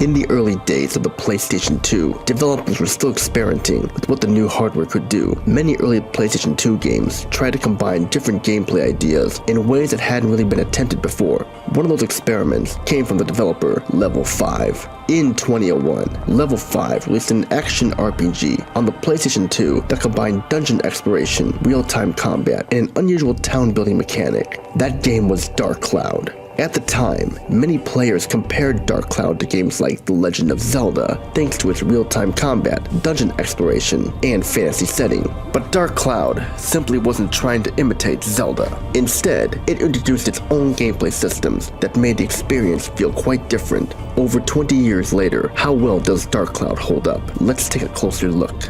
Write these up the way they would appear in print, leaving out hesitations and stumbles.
In the early days of the PlayStation 2, developers were still experimenting with what the new hardware could do. Many early PlayStation 2 games tried to combine different gameplay ideas in ways that hadn't really been attempted before. One of those experiments came from the developer Level 5. In 2001, Level 5 released an action RPG on the PlayStation 2 that combined dungeon exploration, real-time combat, and an unusual town-building mechanic. That game was Dark Cloud. At the time, many players compared Dark Cloud to games like The Legend of Zelda, thanks to its real-time combat, dungeon exploration, and fantasy setting. But Dark Cloud simply wasn't trying to imitate Zelda. Instead, it introduced its own gameplay systems that made the experience feel quite different. Over 20 years later, how well does Dark Cloud hold up? Let's take a closer look.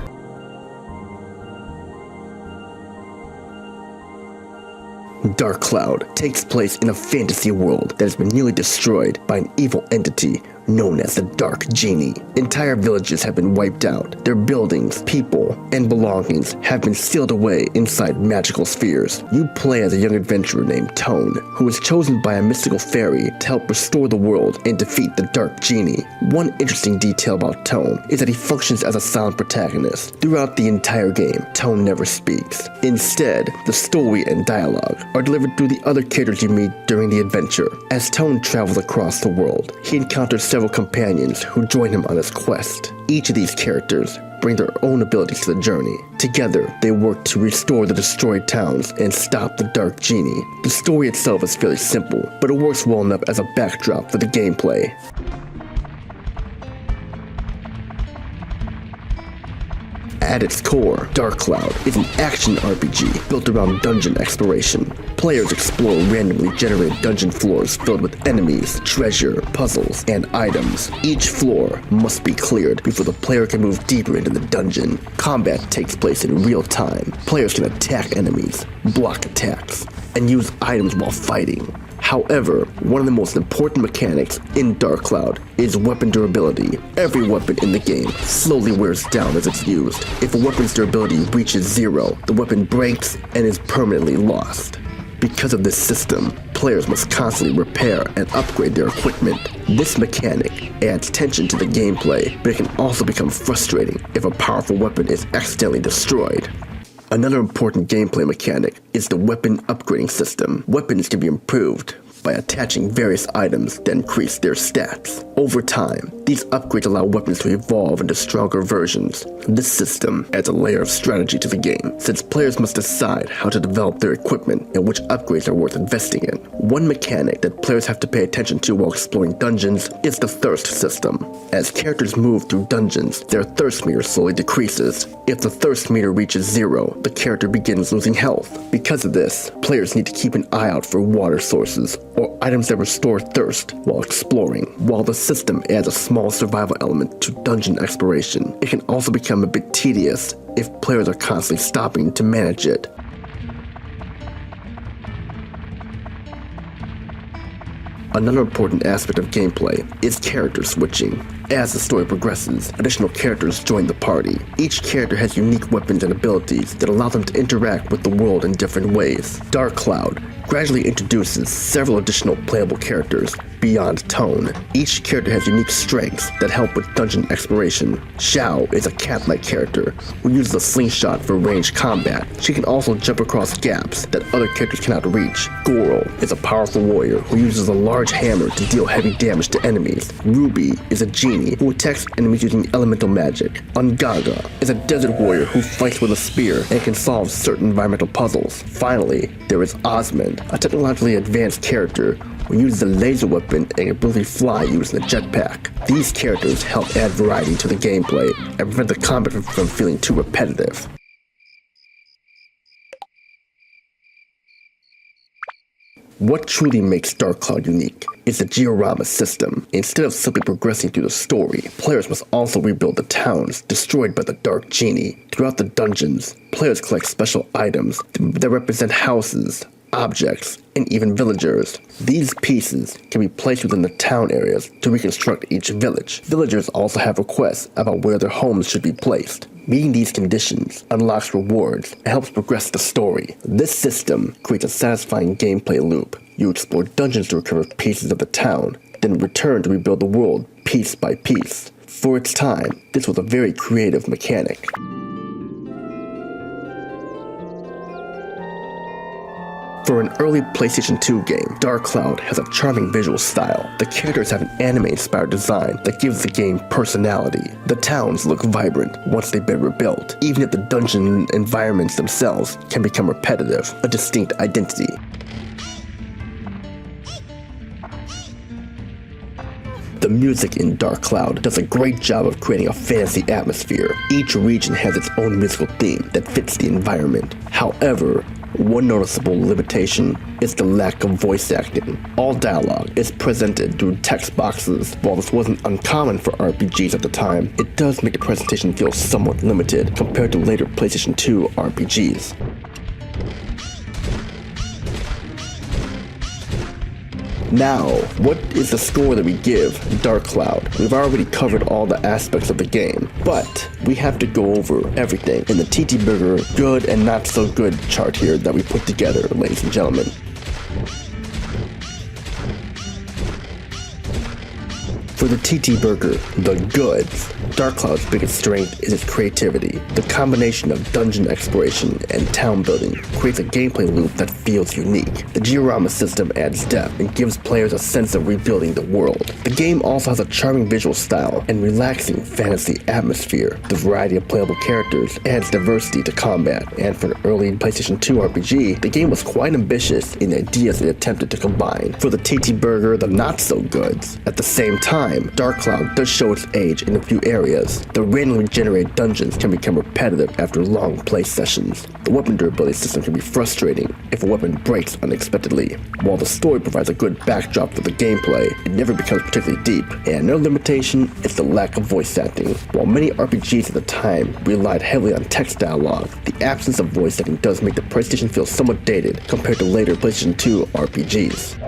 Dark Cloud takes place in a fantasy world that has been nearly destroyed by an evil entity known as the Dark Genie. Entire villages have been wiped out. Their buildings, people, and belongings have been sealed away inside magical spheres. You play as a young adventurer named Tone, who is chosen by a mystical fairy to help restore the world and defeat the Dark Genie. One interesting detail about Tone is that he functions as a silent protagonist. Throughout the entire game, Tone never speaks. Instead, the story and dialogue are delivered through the other characters you meet during the adventure. As Tone travels across the world, he encounters several companions who join him on his quest. Each of these characters bring their own abilities to the journey. Together, they work to restore the destroyed towns and stop the Dark Genie. The story itself is fairly simple, but it works well enough as a backdrop for the gameplay. At its core, Dark Cloud is an action RPG built around dungeon exploration. Players explore randomly generated dungeon floors filled with enemies, treasure, puzzles, and items. Each floor must be cleared before the player can move deeper into the dungeon. Combat takes place in real time. Players can attack enemies, block attacks, and use items while fighting. However, one of the most important mechanics in Dark Cloud is weapon durability. Every weapon in the game slowly wears down as it's used. If a weapon's durability reaches 0, the weapon breaks and is permanently lost. Because of this system, players must constantly repair and upgrade their equipment. This mechanic adds tension to the gameplay, but it can also become frustrating if a powerful weapon is accidentally destroyed. Another important gameplay mechanic is the weapon upgrading system. Weapons can be improved by attaching various items that increase their stats. Over time, these upgrades allow weapons to evolve into stronger versions. This system adds a layer of strategy to the game, since players must decide how to develop their equipment and which upgrades are worth investing in. One mechanic that players have to pay attention to while exploring dungeons is the thirst system. As characters move through dungeons, their thirst meter slowly decreases. If the thirst meter reaches 0, the character begins losing health. Because of this, players need to keep an eye out for water sources or items that restore thirst while exploring. While the system adds a small survival element to dungeon exploration, it can also become a bit tedious if players are constantly stopping to manage it. Another important aspect of gameplay is character switching. As the story progresses, additional characters join the party. Each character has unique weapons and abilities that allow them to interact with the world in different ways. Dark Cloud gradually introduces several additional playable characters beyond Tone. Each character has unique strengths that help with dungeon exploration. Xiao is a cat-like character who uses a slingshot for ranged combat. She can also jump across gaps that other characters cannot reach. Goro is a powerful warrior who uses a large hammer to deal heavy damage to enemies. Ruby is a genie who attacks enemies using elemental magic. Ungaga is a desert warrior who fights with a spear and can solve certain environmental puzzles. Finally, there is Osmond, a technologically advanced character who uses a laser weapon and can ability fly using a jetpack. These characters help add variety to the gameplay and prevent the combat from feeling too repetitive. What truly makes Dark Cloud unique is the Georama system. Instead of simply progressing through the story, players must also rebuild the towns destroyed by the Dark Genie. Throughout the dungeons, players collect special items that represent houses, objects, and even villagers. These pieces can be placed within the town areas to reconstruct each village. Villagers also have requests about where their homes should be placed. Meeting these conditions unlocks rewards and helps progress the story. This system creates a satisfying gameplay loop. You explore dungeons to recover pieces of the town, then returned to rebuild the world piece by piece. For its time, this was a very creative mechanic. For an early PlayStation 2 game, Dark Cloud has a charming visual style. The characters have an anime-inspired design that gives the game personality. The towns look vibrant once they've been rebuilt, even if the dungeon environments themselves can become repetitive, a distinct identity. The music in Dark Cloud does a great job of creating a fantasy atmosphere. Each region has its own musical theme that fits the environment. However, one noticeable limitation is the lack of voice acting. All dialogue is presented through text boxes. While this wasn't uncommon for RPGs at the time, it does make the presentation feel somewhat limited compared to later PlayStation 2 RPGs. Now, what is the score that we give Dark Cloud? We've already covered all the aspects of the game, but we have to go over everything in the TTBurger good and not so good chart here that we put together, ladies and gentlemen. For the TTBurger, the goods, Dark Cloud's biggest strength is its creativity. The combination of dungeon exploration and town building creates a gameplay loop that feels unique. The Georama system adds depth and gives players a sense of rebuilding the world. The game also has a charming visual style and relaxing fantasy atmosphere. The variety of playable characters adds diversity to combat, and for an early PlayStation 2 RPG, the game was quite ambitious in the ideas it attempted to combine. For the TTBurger, the not-so-goods, at the same time, Dark Cloud does show its age in a few areas. The randomly generated dungeons can become repetitive after long play sessions. The weapon durability system can be frustrating if a weapon breaks unexpectedly. While the story provides a good backdrop for the gameplay, it never becomes particularly deep. And another limitation is the lack of voice acting. While many RPGs at the time relied heavily on text dialogue, the absence of voice acting does make the PlayStation feel somewhat dated compared to later PlayStation 2 RPGs.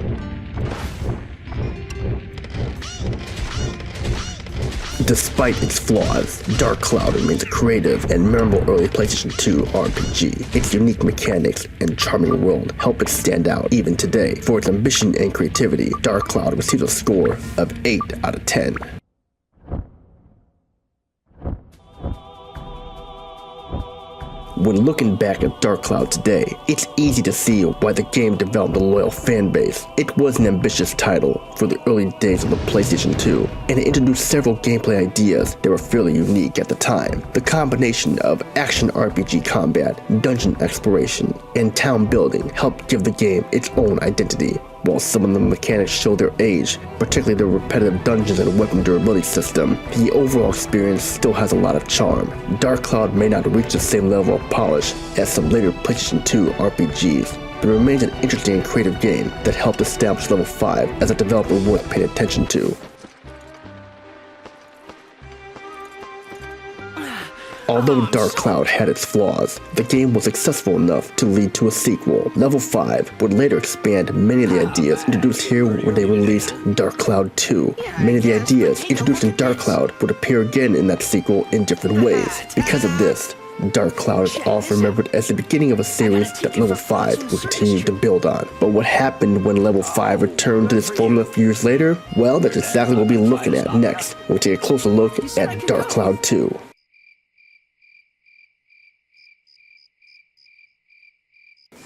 Despite its flaws, Dark Cloud remains a creative and memorable early PlayStation 2 RPG. Its unique mechanics and charming world help it stand out even today. For its ambition and creativity, Dark Cloud receives a score of 8 out of 10. When looking back at Dark Cloud today, it's easy to see why the game developed a loyal fan base. It was an ambitious title for the early days of the PlayStation 2, and it introduced several gameplay ideas that were fairly unique at the time. The combination of action RPG combat, dungeon exploration, and town building helped give the game its own identity. While some of the mechanics show their age, particularly the repetitive dungeons and weapon durability system, the overall experience still has a lot of charm. Dark Cloud may not reach the same level of polish as some later PlayStation 2 RPGs, but it remains an interesting and creative game that helped establish Level 5 as a developer worth paying attention to. Although Dark Cloud had its flaws, the game was successful enough to lead to a sequel. Level 5 would later expand many of the ideas introduced here when they released Dark Cloud 2. Many of the ideas introduced in Dark Cloud would appear again in that sequel in different ways. Because of this, Dark Cloud is often remembered as the beginning of a series that Level 5 will continue to build on. But what happened when Level 5 returned to this formula a few years later? Well, that's exactly what we'll be looking at next when we take a closer look at Dark Cloud 2.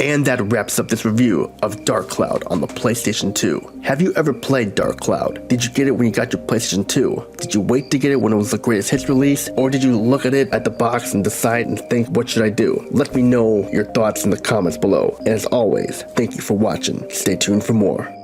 And that wraps up this review of Dark Cloud on the PlayStation 2. Have you ever played Dark Cloud? Did you get it when you got your PlayStation 2? Did you wait to get it when it was the greatest hits release? Or did you look at it at the box and decide and think, what should I do? Let me know your thoughts in the comments below. And as always, thank you for watching. Stay tuned for more.